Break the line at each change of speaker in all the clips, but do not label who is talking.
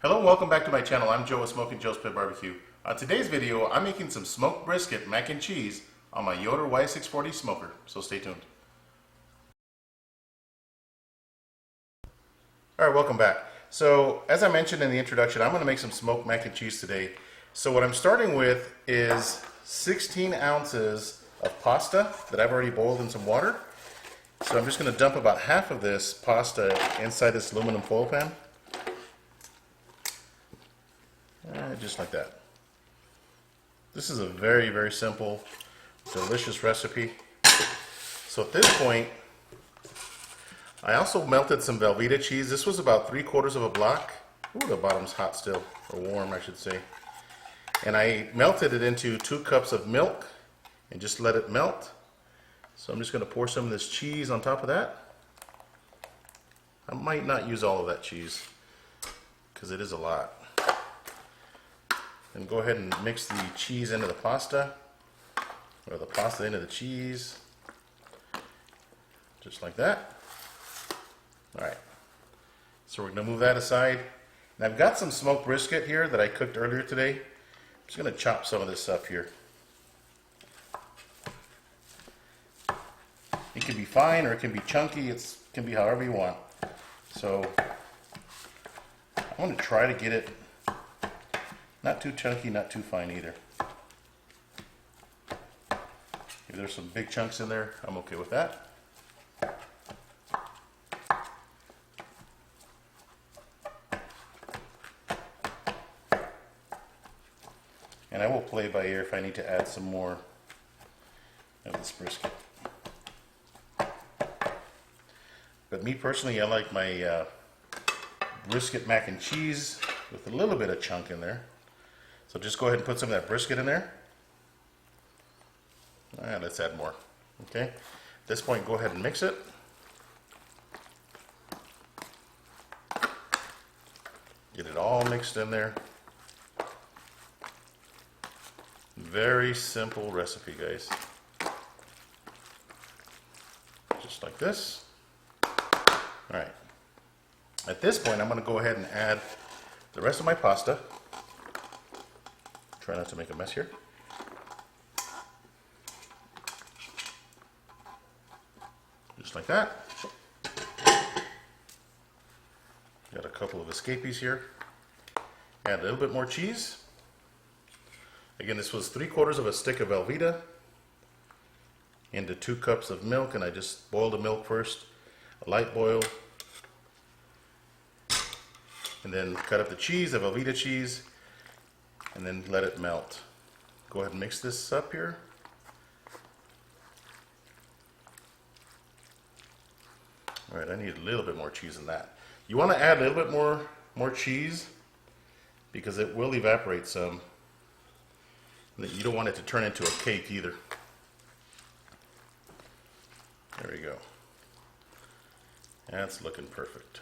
Hello and welcome back to my channel. I'm Joe with Smokin Joe's Pit Barbecue. On today's video, I'm making some smoked brisket mac and cheese on my Yoder YS640 smoker, so stay tuned. Alright, welcome back. So, as I mentioned in the introduction, I'm going to make some smoked mac and cheese today. So what I'm starting with is 16 ounces of pasta that I've already boiled in some water. So I'm just going to dump about half of this pasta inside this aluminum foil pan. Just like that. This is a very, very simple, delicious recipe. So at this point, I also melted some Velveeta cheese. This was about 3/4 of a block. Ooh, the bottom's hot still, or warm I should say. And I melted it into 2 cups of milk and just let it melt. So I'm just going to pour some of this cheese on top of that. I might not use all of that cheese because it is a lot. And go ahead and mix the cheese into the pasta, or the pasta into the cheese, just like that. Alright, so we're going to move that aside. And I've got some smoked brisket here that I cooked earlier today. I'm just going to chop some of this up here. It can be fine or it can be chunky, it can be however you want. So I want to try to get it not too chunky, not too fine either. If there's some big chunks in there, I'm okay with that. And I will play by ear if I need to add some more of this brisket. But me personally, I like my brisket mac and cheese with a little bit of chunk in there. So just go ahead and put some of that brisket in there. And let's add more. Okay. At this point, go ahead and mix it. Get it all mixed in there. Very simple recipe, guys. Just like this. Alright. At this point, I'm going to go ahead and add the rest of my pasta. Try not to make a mess here. Just like that. Got a couple of escapees here. Add a little bit more cheese. Again, this was 3/4 of a stick of Velveeta into 2 cups of milk, and I just boiled the milk first, a light boil, and then cut up the cheese, the Velveeta cheese, and then let it melt. Go ahead and mix this up here. Alright, I need a little bit more cheese than that. You want to add a little bit more cheese because it will evaporate some. You don't want it to turn into a cake either. There we go. That's looking perfect.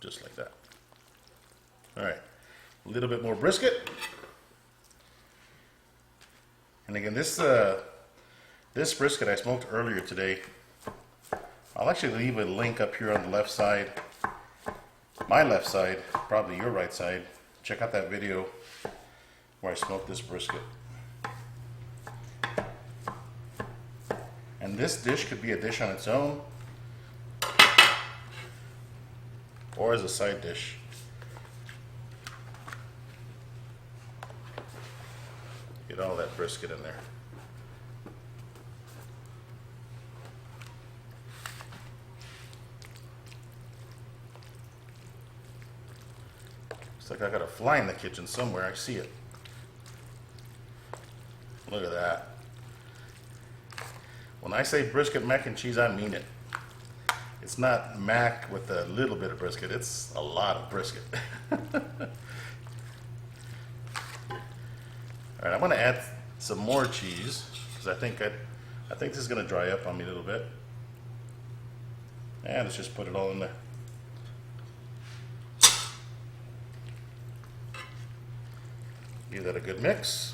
Just like that. Alright, a little bit more brisket. And again, this brisket I smoked earlier today. I'll actually leave a link up here on the left side. My left side, probably your right side. Check out that video where I smoked this brisket. And this dish could be a dish on its own, or as a side dish. Get all that brisket in there. Looks like I got a fly in the kitchen somewhere. I see it. Look at that. When I say brisket mac and cheese, I mean it. It's not mac with a little bit of brisket. It's a lot of brisket. Alright, I'm going to add some more cheese because I think this is going to dry up on me a little bit. And let's just put it all in there. Give that a good mix.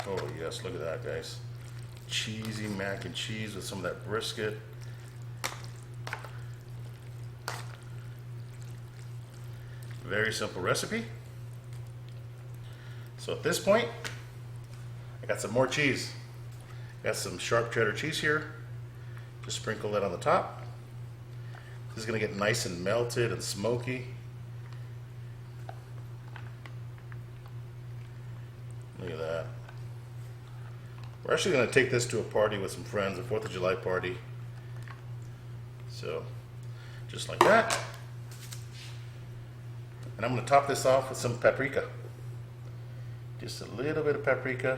Oh yes, look at that, guys. Cheesy mac and cheese with some of that brisket. Very simple recipe. So at this point, I got some more cheese. Got some sharp cheddar cheese here. Just sprinkle that on the top. This is going to get nice and melted and smoky. Look at that. We're actually going to take this to a party with some friends, a 4th of July party. So, just like that. And I'm going to top this off with some paprika. Just a little bit of paprika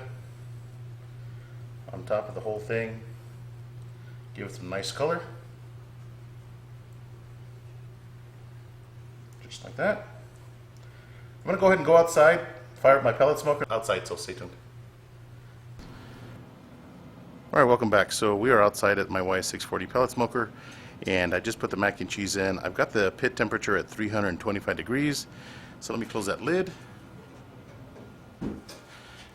on top of the whole thing. Give it some nice color. Just like that. I'm going to go ahead and go outside, fire up my pellet smoker outside, so stay tuned. Alright, welcome back. So we are outside at my YS640 pellet smoker, and I just put the mac and cheese in. I've got the pit temperature at 325 degrees. So let me close that lid.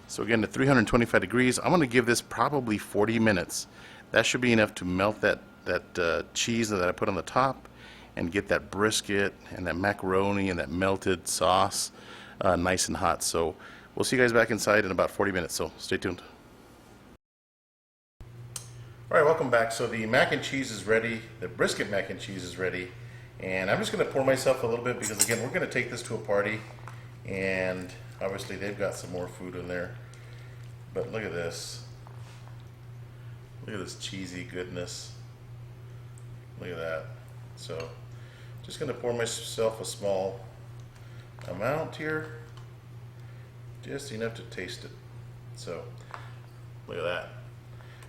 So again, at 325 degrees, I'm going to give this probably 40 minutes. That should be enough to melt that cheese that I put on the top and get that brisket and that macaroni and that melted sauce nice and hot. So we'll see you guys back inside in about 40 minutes, so stay tuned. Alright, welcome back. So the mac and cheese is ready, the brisket mac and cheese is ready, and I'm just going to pour myself a little bit because again, we're going to take this to a party, and obviously they've got some more food in there. But look at this. Look at this cheesy goodness. Look at that. So, just going to pour myself a small amount here. Just enough to taste it. So, look at that.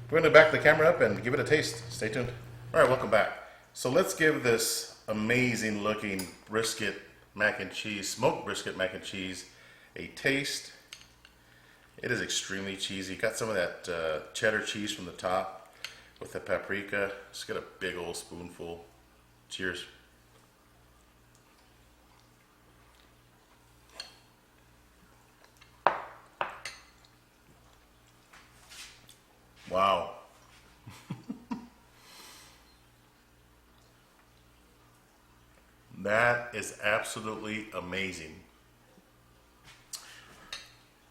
We're going to back the camera up and give it a taste. Stay tuned. Alright, welcome back. So let's give this amazing looking brisket mac and cheese, smoked brisket mac and cheese, a taste. It is extremely cheesy. Got some of that cheddar cheese from the top with the paprika. Just got a big old spoonful. Cheers. Wow. That is absolutely amazing.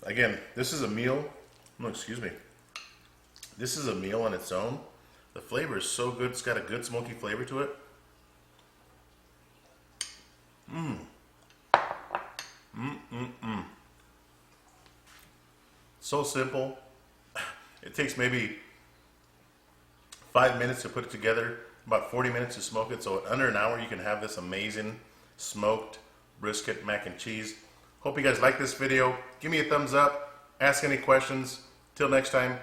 Again, this is a meal. No, excuse me. This is a meal on its own. The flavor is so good. It's got a good smoky flavor to it. So simple. It takes maybe 5 minutes to put it together, about 40 minutes to smoke it. So in under an hour, you can have this amazing smoked brisket mac and cheese. Hope you guys like this video. Give me a thumbs up. Ask any questions. Till next time,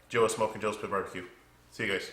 Joe at Smokin Joe's Pit Barbecue. See you guys.